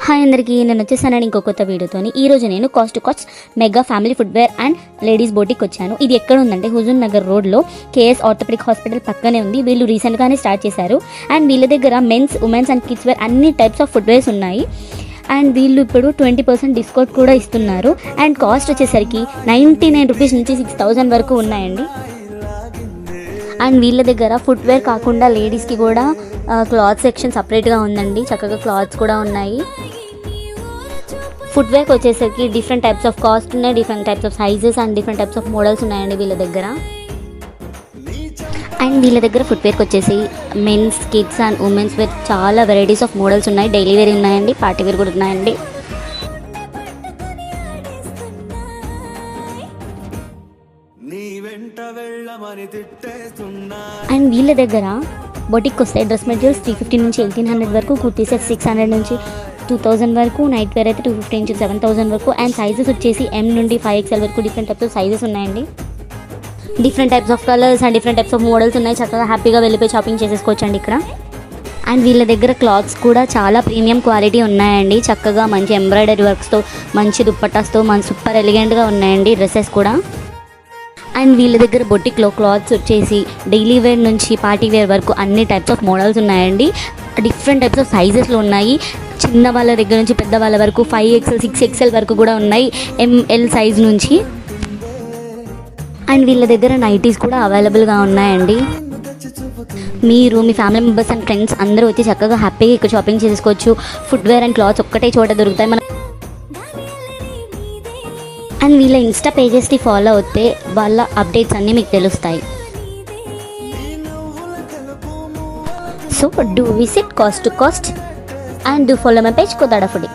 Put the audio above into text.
Hi అందరికీ, నేను వచ్చేసాను ఇంకో కొత్త వీడియోతోని. ఈరోజు నేను cost to cost mega family footwear and ladies boutique వచ్చాను. ఇది ఎక్కడ ఉందంటే హుజూర్ నగర్ రోడ్లో కేఎస్ ఆర్థోపెడిక్ హాస్పిటల్ పక్కనే ఉంది. వీళ్ళు రీసెంట్గానే స్టార్ట్ చేశారు. అండ్ వీళ్ళ దగ్గర men's, women's and kids wear అన్ని టైప్స్ ఆఫ్ ఫుట్వేర్స్ ఉన్నాయి. అండ్ వీళ్ళు ఇప్పుడు 20% డిస్కౌంట్ కూడా ఇస్తున్నారు. అండ్ కాస్ట్ వచ్చేసరికి 99 రూపీస్ నుంచి 6000 వరకు ఉన్నాయండి. అండ్ వీళ్ళ దగ్గర ఫుట్వేర్ కాకుండా లేడీస్కి కూడా క్లాత్ సెక్షన్ సపరేట్గా ఉందండి. చక్కగా క్లాత్స్ కూడా ఉన్నాయి. ఫుట్వేర్కి వచ్చేసరికి డిఫరెంట్ టైప్స్ ఆఫ్ కాస్ట్ ఉన్నాయి, different types of sizes and different types of models ఉన్నాయండి వీళ్ళ దగ్గర. అండ్ వీళ్ళ దగ్గర ఫుట్వేర్కి వచ్చేసి men's, kids and women's wear చాలా వెరైటీస్ ఆఫ్ మోడల్స్ ఉన్నాయి. డైలీ వేర్ ఉన్నాయండి, పార్టీ వేర్ కూడా ఉన్నాయండి. అండ్ వీళ్ళ దగ్గర బొటిక్ వస్తాయి. డ్రెస్ మెటీరియల్స్ 350 నుంచి 1800 వరకు, కుర్తీ సెట్ 600 నుంచి 2000 వరకు, నైట్ వేర్ అయితే 250 నుంచి 7000 వరకు. అండ్ సైజెస్ వచ్చేసి M నుండి 5XL వరకు డిఫరెంట్ టైప్స్ ఆఫ్ సైజెస్ ఉన్నాయండి. Different types of colours and different types of models ఉన్నాయి. చక్కగా హ్యాపీగా వెళ్ళిపోయి షాపింగ్ చేసేసుకోవచ్చండి ఇక్కడ. అండ్ వీళ్ళ దగ్గర క్లాత్స్ కూడా చాలా ప్రీమియం క్వాలిటీ ఉన్నాయండి. చక్కగా మంచి ఎంబ్రాయిడరీ వర్క్స్తో, మంచి దుప్పటాస్తో సూపర్ ఎలిగెంట్గా ఉన్నాయండి డ్రెస్సెస్ కూడా. అండ్ వీళ్ళ దగ్గర బొటిక్లో క్లాత్స్ వచ్చేసి డైలీ వేర్ నుంచి పార్టీ వేర్ వరకు అన్ని టైప్స్ ఆఫ్ మోడల్స్ ఉన్నాయండి. డిఫరెంట్ టైప్స్ ఆఫ్ సైజెస్లో ఉన్నాయి. చిన్న వాళ్ళ దగ్గర నుంచి పెద్ద వాళ్ళ వరకు 5XL 6XL వరకు కూడా ఉన్నాయి, ML సైజ్ నుంచి. అండ్ వీళ్ళ దగ్గర నైటీస్ కూడా అవైలబుల్గా ఉన్నాయండి. మీరు మీ ఫ్యామిలీ మెంబర్స్ అండ్ ఫ్రెండ్స్ అందరూ వచ్చి చక్కగా హ్యాపీగా ఇక్కడ షాపింగ్ చేసుకోవచ్చు. ఫుట్వేర్ అండ్ క్లాత్స్ ఒక్కటే చోట దొరుకుతాయి మన. అండ్ వీళ్ళ ఇన్స్టా పేజెస్ని ఫాలో అవుతే వాళ్ళ అప్డేట్స్ అన్నీ మీకు తెలుస్తాయి. So do visit cost to cost and do follow my page Kodada Foodie.